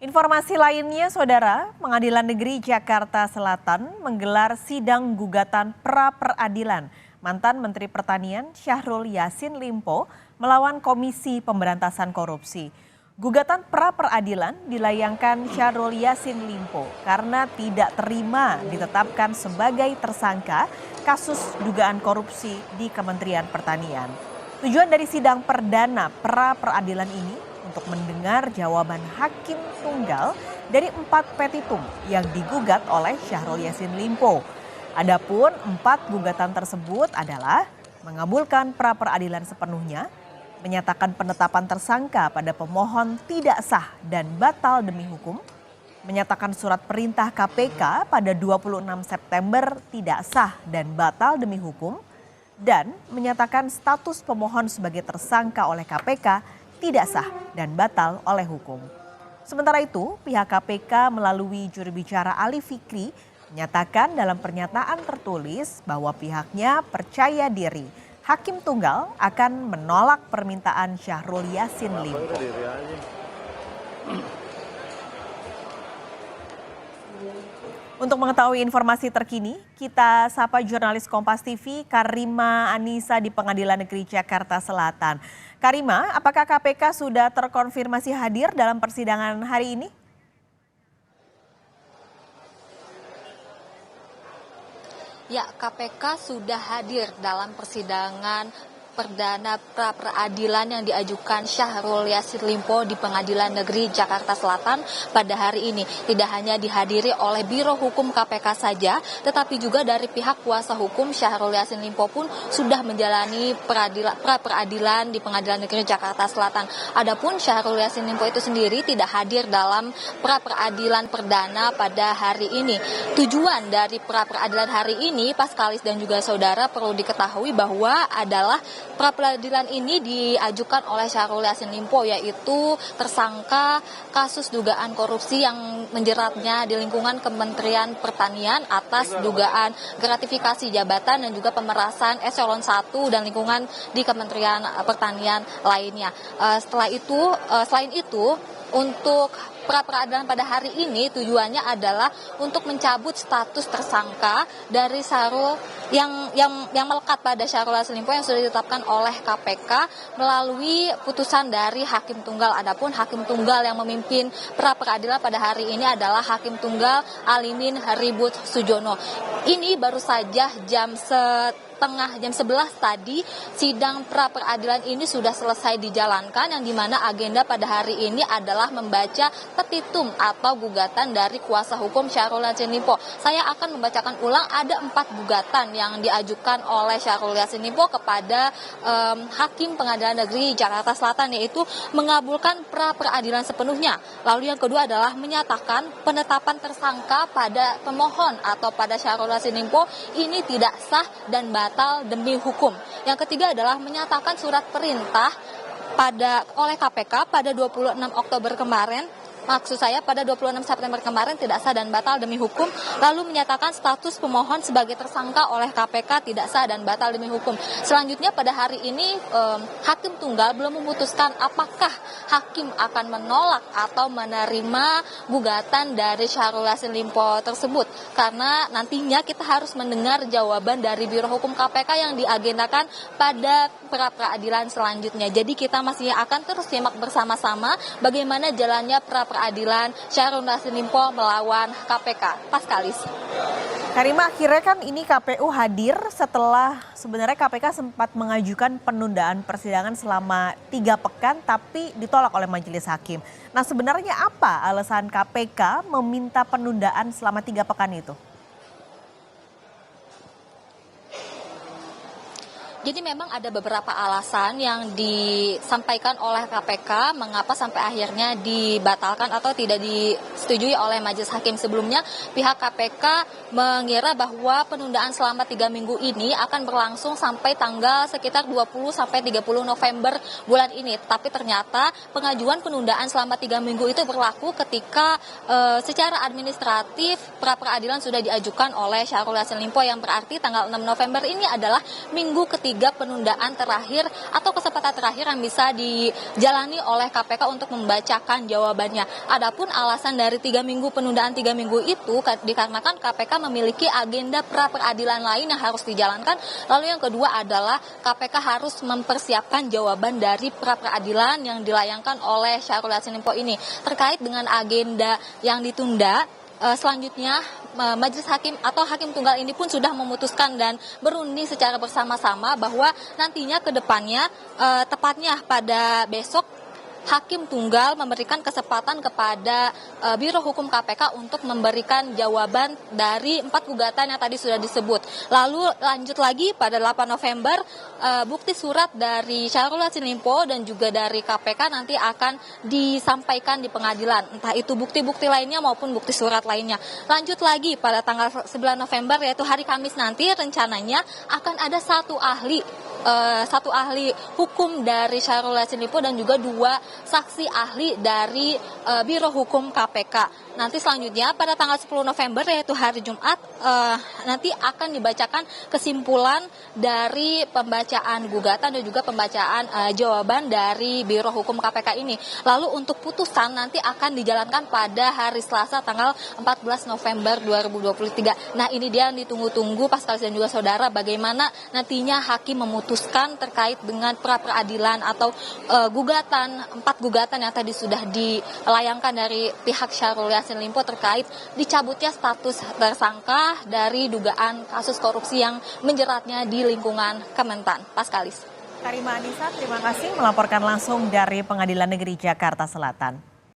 Informasi lainnya, Saudara, Pengadilan Negeri Jakarta Selatan menggelar sidang gugatan pra-peradilan mantan Menteri Pertanian Syahrul Yassin Limpo melawan Komisi Pemberantasan Korupsi. Gugatan pra-peradilan dilayangkan Syahrul Yassin Limpo karena tidak terima ditetapkan sebagai tersangka kasus dugaan korupsi di Kementerian Pertanian. Tujuan dari sidang perdana pra-peradilan ini untuk mendengar jawaban hakim tunggal dari 4 petitum yang digugat oleh Syahrul Yassin Limpo. Adapun 4 gugatan tersebut adalah mengabulkan pra-peradilan sepenuhnya, menyatakan penetapan tersangka pada pemohon tidak sah dan batal demi hukum, menyatakan surat perintah KPK pada 26 September tidak sah dan batal demi hukum, dan menyatakan status pemohon sebagai tersangka oleh KPK tidak sah dan batal oleh hukum. Sementara itu, pihak KPK melalui juru bicara Ali Fikri menyatakan dalam pernyataan tertulis bahwa pihaknya percaya diri hakim tunggal akan menolak permintaan Syahrul Yassin Limpo. Untuk mengetahui informasi terkini, kita sapa jurnalis Kompas TV Karima Anissa di Pengadilan Negeri Jakarta Selatan. Karima, apakah KPK sudah terkonfirmasi hadir dalam persidangan hari ini? Ya, KPK sudah hadir dalam persidangan perdana pra-peradilan yang diajukan Syahrul Yassin Limpo di Pengadilan Negeri Jakarta Selatan pada hari ini. Tidak hanya dihadiri oleh Biro Hukum KPK saja, tetapi juga dari pihak kuasa hukum Syahrul Yassin Limpo pun sudah menjalani pra-peradilan di Pengadilan Negeri Jakarta Selatan. Adapun Syahrul Yassin Limpo itu sendiri tidak hadir dalam pra-peradilan perdana pada hari ini. Tujuan dari pra-peradilan hari ini, Paskalis dan juga saudara, perlu diketahui bahwa adalah pra-peradilan ini diajukan oleh Syahrul Yassin Limpo, yaitu tersangka kasus dugaan korupsi yang menjeratnya di lingkungan Kementerian Pertanian atas dugaan gratifikasi jabatan dan juga pemerasan eselon 1 dan lingkungan di Kementerian Pertanian lainnya. Selain itu, untuk pra-peradilan pada hari ini tujuannya adalah untuk mencabut status tersangka dari Syahrul yang melekat pada Syahrul Yassin Limpo yang sudah ditetapkan oleh KPK melalui putusan dari hakim tunggal. Adapun hakim tunggal yang memimpin pra-peradilan pada hari ini adalah hakim tunggal Alimin Ribut Sujono. Ini baru saja jam 11 tadi sidang pra-peradilan ini sudah selesai dijalankan, yang dimana agenda pada hari ini adalah membaca petitum atau gugatan dari kuasa hukum Syahrul Yassin Limpo. Saya akan membacakan ulang, ada 4 gugatan yang diajukan oleh Syahrul Yassin Limpo kepada Hakim Pengadilan Negeri Jakarta Selatan, yaitu mengabulkan pra-peradilan sepenuhnya. Lalu yang kedua adalah menyatakan penetapan tersangka pada pemohon atau pada Syahrul Yassin Limpo ini tidak sah dan batal demi hukum. Yang ketiga adalah menyatakan surat perintah oleh KPK pada 26 Oktober kemarin, maksud saya pada 26 September kemarin tidak sah dan batal demi hukum, lalu menyatakan status pemohon sebagai tersangka oleh KPK tidak sah dan batal demi hukum. Selanjutnya pada hari ini hakim tunggal belum memutuskan apakah hakim akan menolak atau menerima gugatan dari Syahrul Yassin Limpo tersebut, karena nantinya kita harus mendengar jawaban dari Biro Hukum KPK yang diagendakan pada pra-peradilan selanjutnya. Jadi kita masih akan terus simak bersama-sama bagaimana jalannya pra-peradilan Syahrul Yassin Limpo melawan KPK. Paskalis. Karima, akhirnya kan ini KPU hadir setelah sebenarnya KPK sempat mengajukan penundaan persidangan selama 3 pekan tapi ditolak oleh majelis hakim. Nah, sebenarnya apa alasan KPK meminta penundaan selama 3 pekan itu? Jadi memang ada beberapa alasan yang disampaikan oleh KPK mengapa sampai akhirnya dibatalkan atau tidak disetujui oleh majelis hakim. Sebelumnya pihak KPK mengira bahwa penundaan selama 3 minggu ini akan berlangsung sampai tanggal sekitar 20 sampai 30 November bulan ini. Tapi ternyata pengajuan penundaan selama 3 minggu itu berlaku ketika secara administratif pra-peradilan sudah diajukan oleh Syahrul Yassin Limpo, yang berarti tanggal 6 November ini adalah minggu ketiga 3 penundaan terakhir atau kesempatan terakhir yang bisa dijalani oleh KPK untuk membacakan jawabannya. Adapun alasan dari 3 minggu penundaan 3 minggu itu dikarenakan KPK memiliki agenda pra peradilan lain yang harus dijalankan. Lalu yang kedua adalah KPK harus mempersiapkan jawaban dari pra peradilan yang dilayangkan oleh Syahrul Yassin Limpo ini. Terkait dengan agenda yang ditunda, selanjutnya majelis hakim atau hakim tunggal ini pun sudah memutuskan dan berunding secara bersama-sama bahwa nantinya ke depannya tepatnya pada besok hakim tunggal memberikan kesempatan kepada Biro Hukum KPK untuk memberikan jawaban dari 4 gugatan yang tadi sudah disebut. Lalu lanjut lagi pada 8 November bukti surat dari Syahrul Yassin Limpo dan juga dari KPK nanti akan disampaikan di pengadilan. Entah itu bukti-bukti lainnya maupun bukti surat lainnya. Lanjut lagi pada tanggal 9 November yaitu hari Kamis nanti rencananya akan ada satu ahli hukum dari Syahrul Yassin Limpo dan juga 2 saksi ahli dari Biro Hukum KPK. Nanti selanjutnya pada tanggal 10 November yaitu hari Jumat nanti akan dibacakan kesimpulan dari pembacaan gugatan dan juga pembacaan jawaban dari Biro Hukum KPK ini. Lalu untuk putusan nanti akan dijalankan pada hari Selasa tanggal 14 November 2023. Nah, ini dia yang ditunggu-tunggu Pascalis dan juga saudara, bagaimana nantinya hakim memutuskan terkait dengan pra peradilan atau gugatan 4 gugatan yang tadi sudah dilayangkan dari pihak Syahrul Yassin Limpo terkait dicabutnya status tersangka dari dugaan kasus korupsi yang menjeratnya di lingkungan Kementan. Pascalis. Karima Anissa, terima kasih melaporkan langsung dari Pengadilan Negeri Jakarta Selatan.